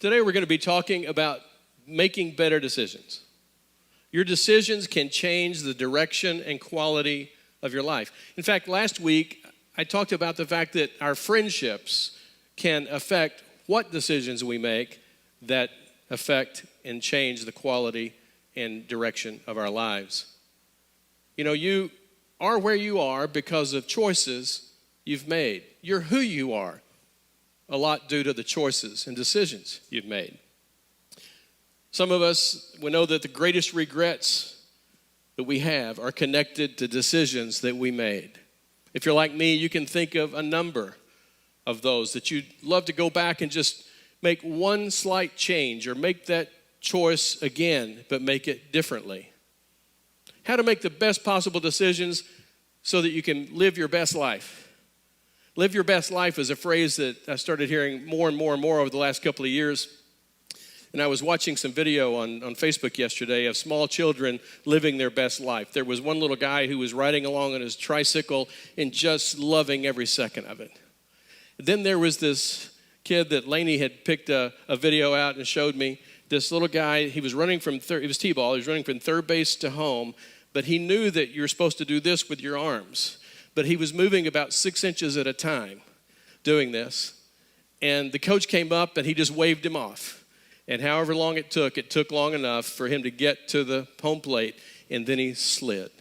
Today we're going to be talking about making better decisions. Your decisions can change the direction and quality of your life. In fact, last week I talked about the fact that our friendships can affect what decisions we make that affect and change the quality and direction of our lives. You know, you are where you are because of choices you've made. You're who you are, a lot due to the choices and decisions you've made. Some of us, we know that the greatest regrets that we have are connected to decisions that we made. If you're like me, you can think of a number of those that you'd love to go back and just make one slight change or make that choice again, but make it differently. How to make the best possible decisions so that you can live your best life. Live your best life is a phrase that I started hearing more and more and more over the last couple of years. And I was watching some video on Facebook yesterday of small children living their best life. There was one little guy who was riding along on his tricycle and just loving every second of it. Then there was this kid that Lainey had picked a video out and showed me. This little guy, he was running from it was T-ball, he was running from third base to home, but he knew that you're supposed to do this with your arms. But he was moving about 6 inches at a time doing this. And the coach came up and he just waved him off. And however long it took long enough for him to get to the home plate, and then he slid.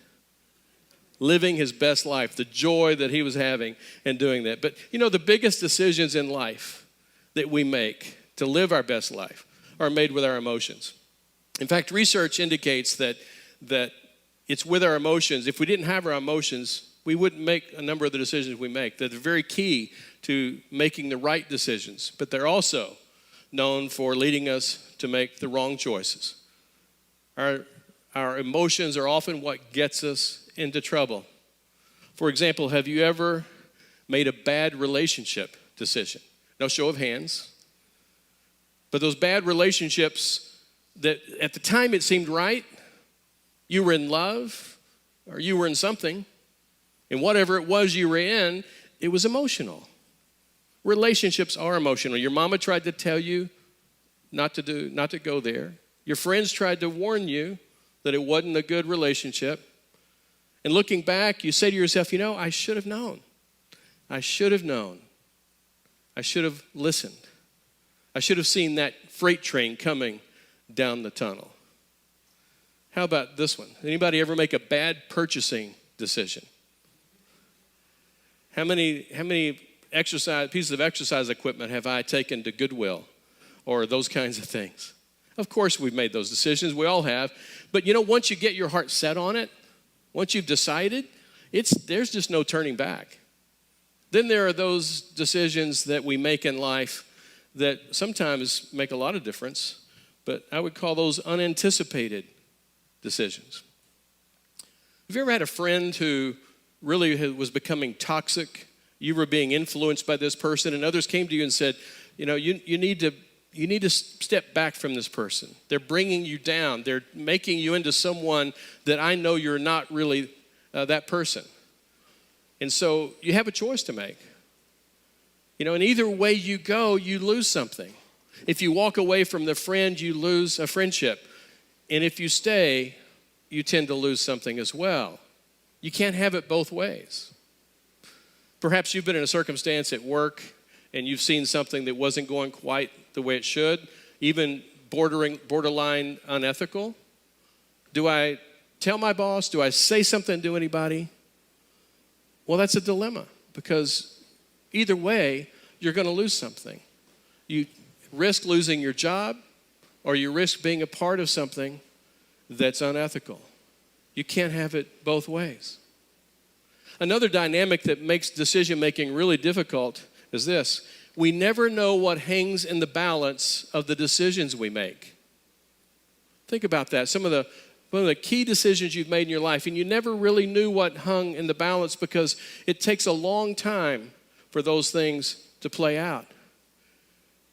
Living his best life, the joy that he was having in doing that. But you know, the biggest decisions in life that we make to live our best life are made with our emotions. In fact, research indicates that it's with our emotions. If we didn't have our emotions, we wouldn't make a number of the decisions we make. They're very key to making the right decisions, but they're also known for leading us to make the wrong choices. Our emotions are often what gets us into trouble. For example, have you ever made a bad relationship decision? No show of hands. But those bad relationships that at the time it seemed right, you were in love or you were in something, and whatever it was you were in, it was emotional. Relationships are emotional. Your mama tried to tell you not to go there. Your friends tried to warn you that it wasn't a good relationship. And looking back, you say to yourself, you know, I should have known. I should have known. I should have listened. I should have seen that freight train coming down the tunnel. How about this one? Anybody ever make a bad purchasing decision? How many pieces of exercise equipment have I taken to Goodwill or those kinds of things? Of course we've made those decisions. We all have. But you know, once you get your heart set on it, once you've decided, there's just no turning back. Then there are those decisions that we make in life that sometimes make a lot of difference, but I would call those unanticipated decisions. Have you ever had a friend who really was becoming toxic? You were being influenced by this person, and others came to you and said, you know, you need to step back from this person. They're bringing you down. They're making you into someone that I know you're not really that person. And so you have a choice to make. You know, and either way you go, you lose something. If you walk away from the friend, you lose a friendship. And if you stay, you tend to lose something as well. You can't have it both ways. Perhaps you've been in a circumstance at work and you've seen something that wasn't going quite the way it should, even borderline unethical. Do I tell my boss? Do I say something to anybody? Well, that's a dilemma, because either way, you're going to lose something. You risk losing your job, or you risk being a part of something that's unethical. You can't have it both ways. Another dynamic that makes decision-making really difficult is this. We never know what hangs in the balance of the decisions we make. Think about that. One of the key decisions you've made in your life, and you never really knew what hung in the balance because it takes a long time for those things to play out.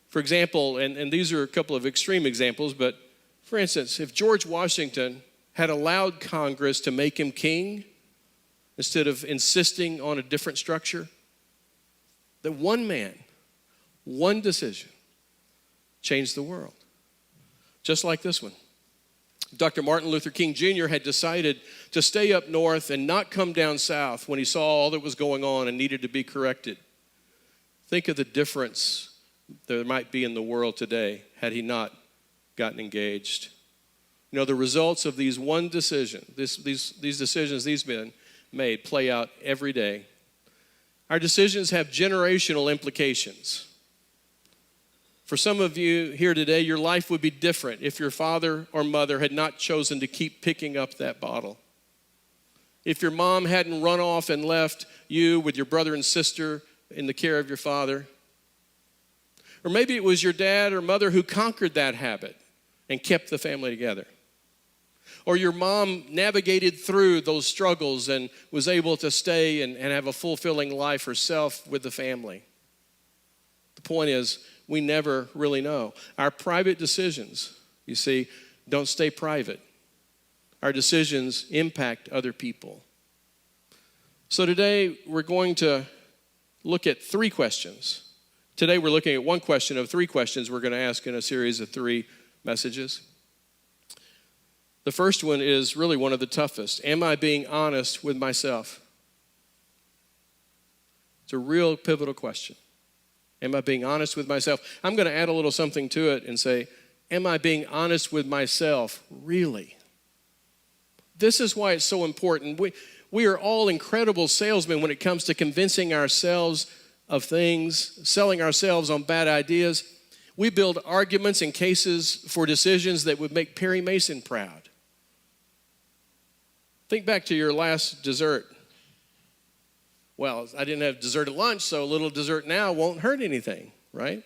For example, and these are a couple of extreme examples, but for instance, if George Washington had allowed Congress to make him king instead of insisting on a different structure, that one man, one decision change the world. Just like this one. Dr. Martin Luther King Jr. had decided to stay up north and not come down south when he saw all that was going on and needed to be corrected. Think of the difference there might be in the world today had he not gotten engaged. You know, the results of these one decision, these decisions these men made play out every day. Our decisions have generational implications. For some of you here today, your life would be different if your father or mother had not chosen to keep picking up that bottle. If your mom hadn't run off and left you with your brother and sister in the care of your father. Or maybe it was your dad or mother who conquered that habit and kept the family together. Or your mom navigated through those struggles and was able to stay and have a fulfilling life herself with the family. The point is, we never really know. Our private decisions, you see, don't stay private. Our decisions impact other people. So today we're going to look at 3 questions. Today we're looking at one question of 3 questions we're going to ask in a series of 3 messages. The first one is really one of the toughest. Am I being honest with myself? It's a real pivotal question. Am I being honest with myself? I'm going to add a little something to it and say, am I being honest with myself really? This is why it's so important. We are all incredible salesmen when it comes to convincing ourselves of things, selling ourselves on bad ideas. We build arguments and cases for decisions that would make Perry Mason proud. Think back to your last dessert. Well, I didn't have dessert at lunch, so a little dessert now won't hurt anything, right?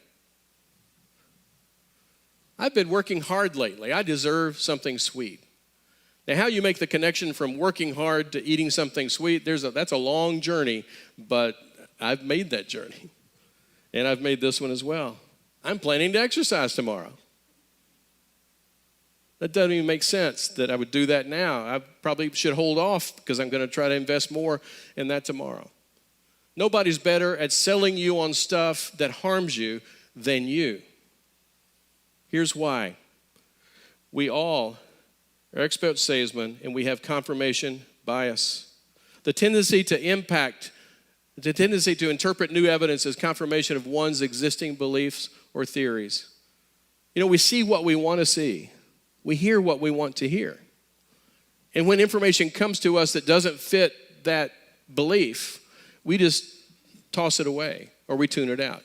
I've been working hard lately. I deserve something sweet. Now, how you make the connection from working hard to eating something sweet, that's a long journey, but I've made that journey. And I've made this one as well. I'm planning to exercise tomorrow. That doesn't even make sense that I would do that now. I probably should hold off because I'm going to try to invest more in that tomorrow. Nobody's better at selling you on stuff that harms you than you. Here's why. We all are expert salesmen and we have confirmation bias. The tendency to interpret new evidence as confirmation of one's existing beliefs or theories. You know, we see what we want to see. We hear what we want to hear. And when information comes to us that doesn't fit that belief, we just toss it away or we tune it out.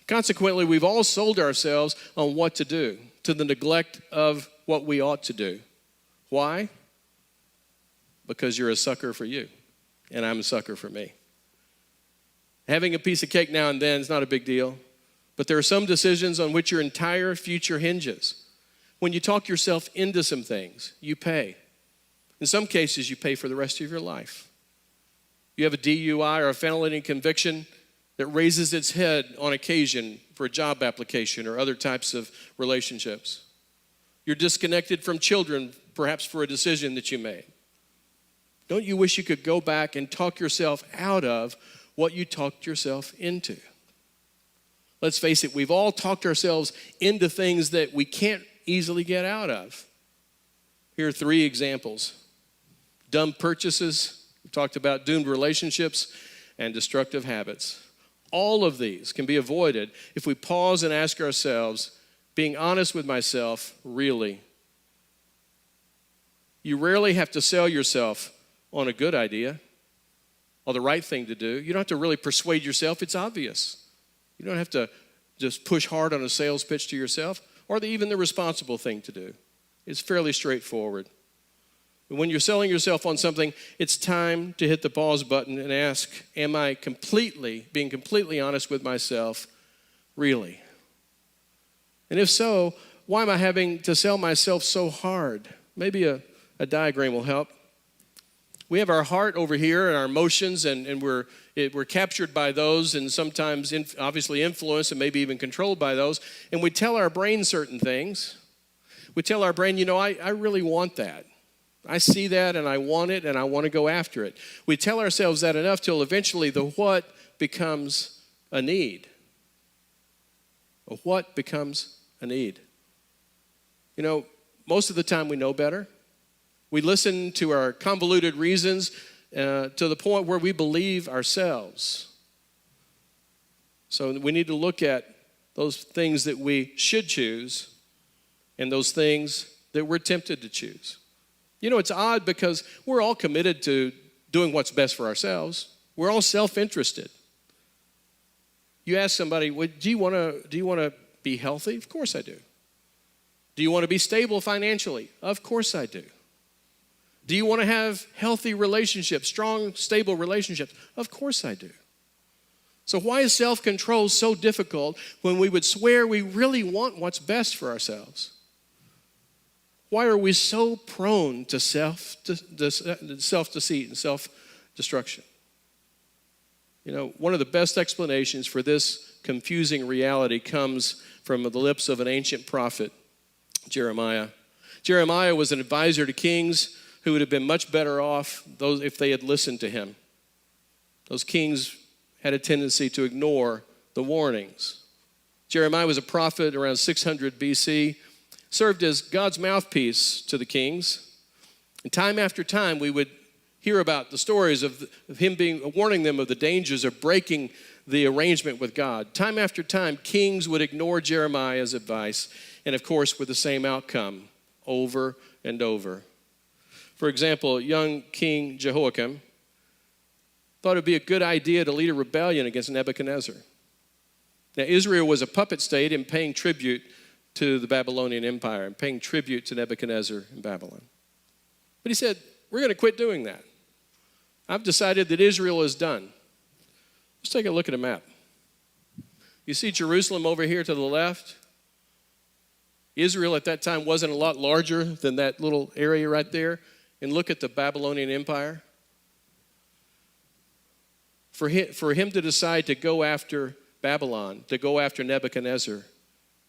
Consequently, we've all sold ourselves on what to do to the neglect of what we ought to do. Why? Because you're a sucker for you and I'm a sucker for me. Having a piece of cake now and then is not a big deal, but there are some decisions on which your entire future hinges. When you talk yourself into some things, you pay. In some cases, you pay for the rest of your life. You have a DUI or a felony conviction that raises its head on occasion for a job application or other types of relationships. You're disconnected from children, perhaps for a decision that you made. Don't you wish you could go back and talk yourself out of what you talked yourself into? Let's face it, we've all talked ourselves into things that we can't easily get out of. Here are 3 examples. Dumb purchases, we talked about doomed relationships, and destructive habits. All of these can be avoided if we pause and ask ourselves, being honest with myself, really? You rarely have to sell yourself on a good idea or the right thing to do. You don't have to really persuade yourself. It's obvious. You don't have to just push hard on a sales pitch to yourself or even the responsible thing to do. It's fairly straightforward. But when you're selling yourself on something, it's time to hit the pause button and ask, am I being completely honest with myself, really? And if so, why am I having to sell myself so hard? Maybe a diagram will help. We have our heart over here and our emotions, and we're captured by those and sometimes obviously influenced and maybe even controlled by those. And we tell our brain certain things. We tell our brain, I really want that. I see that and I want it and I want to go after it. We tell ourselves that enough till eventually the what becomes a need. a what becomes a need. You know, most of the time we know better. We listen to our convoluted reasons to the point where we believe ourselves. So we need to look at those things that we should choose and those things that we're tempted to choose. You know, it's odd because we're all committed to doing what's best for ourselves. We're all self-interested. You ask somebody, well, do you want to be healthy? Of course I do. Do you want to be stable financially? Of course I do. Do you want to have healthy relationships, strong, stable relationships? Of course I do. So why is self-control so difficult when we would swear we really want what's best for ourselves? Why are we so prone to self-deceit and self-destruction? You know, one of the best explanations for this confusing reality comes from the lips of an ancient prophet, Jeremiah. Jeremiah was an advisor to kings who would have been much better off if they had listened to him. Those kings had a tendency to ignore the warnings. Jeremiah was a prophet around 600 BC, served as God's mouthpiece to the kings. And time after time, we would hear about the stories of him warning them of the dangers of breaking the arrangement with God. Time after time, kings would ignore Jeremiah's advice, and of course, with the same outcome, over and over. For example, young King Jehoiakim thought it would be a good idea to lead a rebellion against Nebuchadnezzar. Now, Israel was a puppet state in paying tribute to the Babylonian Empire and paying tribute to Nebuchadnezzar in Babylon. But he said, we're going to quit doing that. I've decided that Israel is done. Let's take a look at a map. You see Jerusalem over here to the left? Israel at that time wasn't a lot larger than that little area right there. And look at the Babylonian Empire. For him to decide to go after Babylon, to go after Nebuchadnezzar,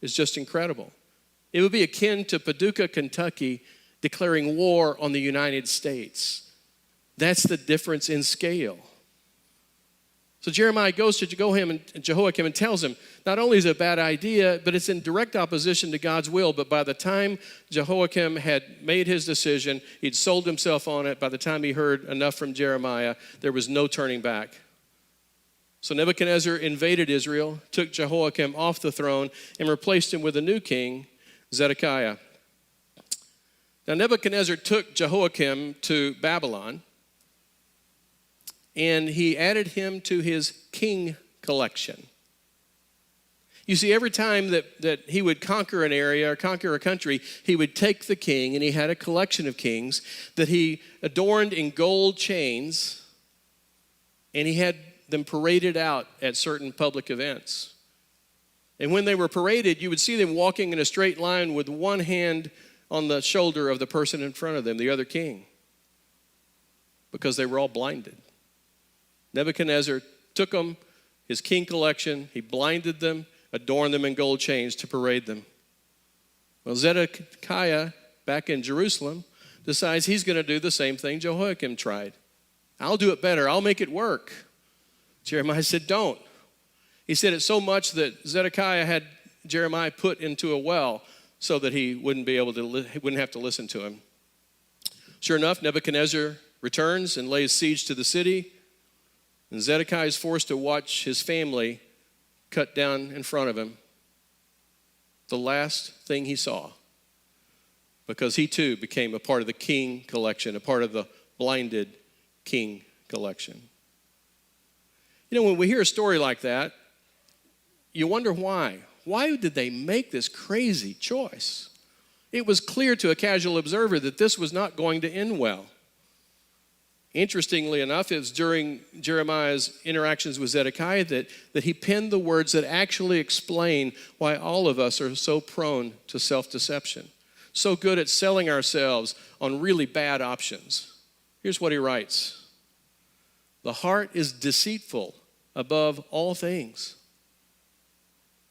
is just incredible. It would be akin to Paducah, Kentucky, declaring war on the United States. That's the difference in scale. So Jeremiah goes to Jehoiakim and tells him, not only is it a bad idea, but it's in direct opposition to God's will. But by the time Jehoiakim had made his decision, he'd sold himself on it. By the time he heard enough from Jeremiah, there was no turning back. So Nebuchadnezzar invaded Israel, took Jehoiakim off the throne, and replaced him with a new king, Zedekiah. Now Nebuchadnezzar took Jehoiakim to Babylon, and he added him to his king collection. You see, every time that he would conquer an area or conquer a country, he would take the king, and he had a collection of kings that he adorned in gold chains, and he had them paraded out at certain public events. And when they were paraded, you would see them walking in a straight line with one hand on the shoulder of the person in front of them, the other king, because they were all blinded. Nebuchadnezzar took them, his king collection, he blinded them, adorned them in gold chains to parade them. Well, Zedekiah, back in Jerusalem, decides he's going to do the same thing Jehoiakim tried. I'll do it better. I'll make it work. Jeremiah said, don't. He said it so much that Zedekiah had Jeremiah put into a well so that he wouldn't have to listen to him. Sure enough, Nebuchadnezzar returns and lays siege to the city, and Zedekiah is forced to watch his family cut down in front of him. The last thing he saw, because he too became a part of the king collection, a part of the blinded king collection. You know, when we hear a story like that, you wonder why. Why did they make this crazy choice? It was clear to a casual observer that this was not going to end well. Interestingly enough, it was during Jeremiah's interactions with Zedekiah that he penned the words that actually explain why all of us are so prone to self-deception, so good at selling ourselves on really bad options. Here's what he writes. The heart is deceitful above all things.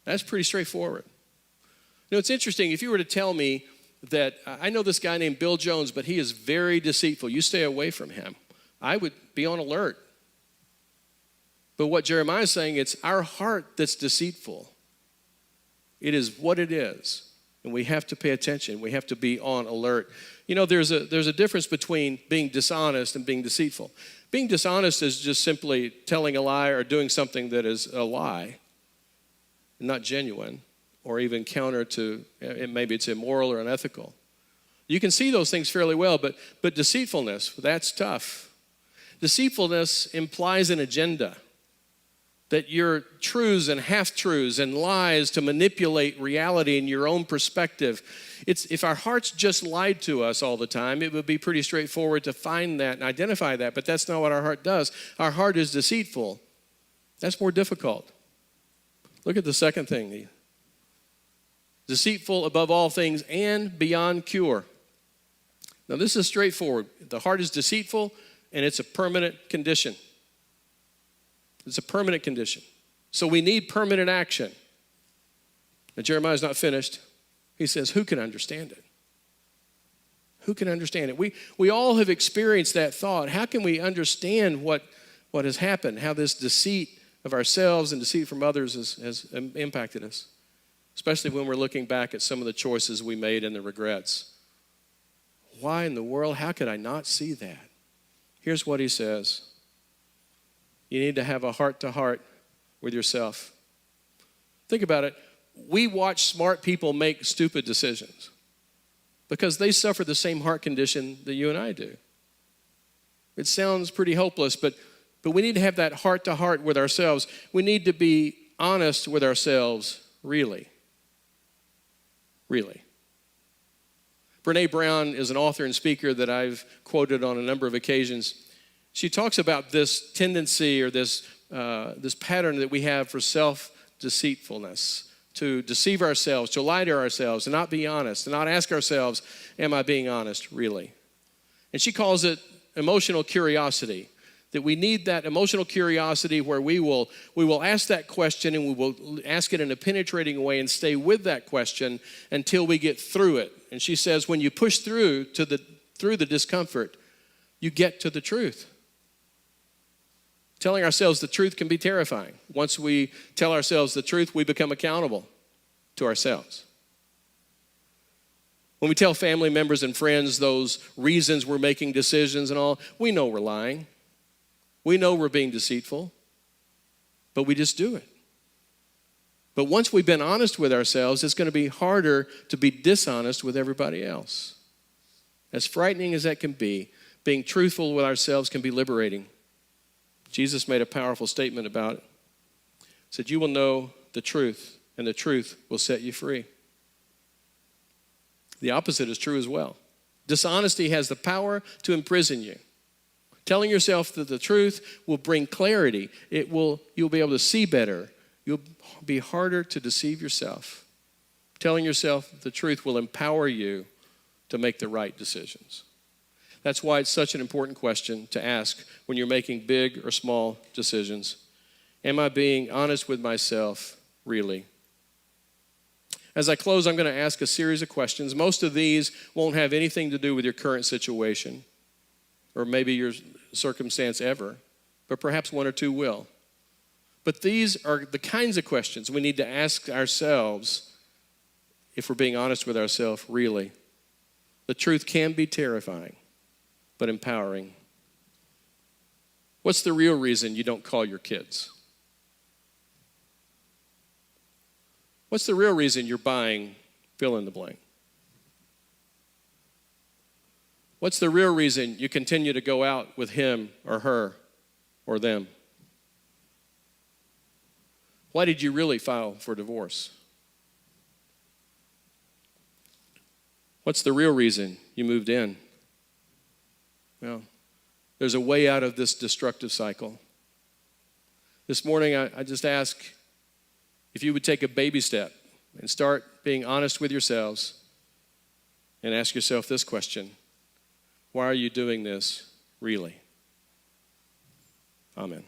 That's pretty straightforward. You know, it's interesting. If you were to tell me that I know this guy named Bill Jones, but he is very deceitful, you stay away from him, I would be on alert. But what Jeremiah is saying, it's our heart that's deceitful. It is what it is. And we have to pay attention. We have to be on alert. You know, there's a difference between being dishonest and being deceitful. Being dishonest is just simply telling a lie or doing something that is a lie, not genuine, or even counter to, maybe it's immoral or unethical. You can see those things fairly well, but deceitfulness, that's tough. Deceitfulness implies an agenda, that your truths and half-truths and lies to manipulate reality in your own perspective. If our hearts just lied to us all the time, it would be pretty straightforward to find that and identify that, but that's not what our heart does. Our heart is deceitful. That's more difficult. Look at the second thing. Deceitful above all things and beyond cure. Now this is straightforward. The heart is deceitful and it's a permanent condition. It's a permanent condition. So we need permanent action. And Jeremiah's not finished. He says, who can understand it? Who can understand it? We all have experienced that thought. How can we understand what has happened, how this deceit of ourselves and deceit from others has impacted us, especially when we're looking back at some of the choices we made and the regrets. Why in the world, how could I not see that? Here's what he says. You need to have a heart-to-heart with yourself. Think about it. We watch smart people make stupid decisions because they suffer the same heart condition that you and I do. It sounds pretty hopeless, but we need to have that heart-to-heart with ourselves. We need to be honest with ourselves, really. Really. Brene Brown is an author and speaker that I've quoted on a number of occasions. She talks about this tendency or this pattern that we have for self-deceitfulness, to deceive ourselves, to lie to ourselves, to not be honest, to not ask ourselves, am I being honest, really? And she calls it emotional curiosity, that we need that emotional curiosity where we will ask that question and we will ask it in a penetrating way and stay with that question until we get through it. And she says when you push through the discomfort, you get to the truth. Telling ourselves the truth can be terrifying. Once we tell ourselves the truth, we become accountable to ourselves. When we tell family members and friends those reasons we're making decisions and all, we know we're lying. We know we're being deceitful, but we just do it. But once we've been honest with ourselves, it's going to be harder to be dishonest with everybody else. As frightening as that can be, being truthful with ourselves can be liberating. Jesus made a powerful statement about it. He said, you will know the truth, and the truth will set you free. The opposite is true as well. Dishonesty has the power to imprison you. Telling yourself that the truth will bring clarity. You'll be able to see better. You'll be harder to deceive yourself. Telling yourself the truth will empower you to make the right decisions. That's why it's such an important question to ask when you're making big or small decisions. Am I being honest with myself, really? As I close, I'm going to ask a series of questions. Most of these won't have anything to do with your current situation or maybe your circumstance ever, but perhaps one or two will. But these are the kinds of questions we need to ask ourselves if we're being honest with ourselves, really. The truth can be terrifying, but empowering. What's the real reason you don't call your kids? What's the real reason you're buying fill in the blank? What's the real reason you continue to go out with him or her or them? Why did you really file for divorce? What's the real reason you moved in? Well, there's a way out of this destructive cycle. This morning, I just ask if you would take a baby step and start being honest with yourselves and ask yourself this question: why are you doing this, really? Amen.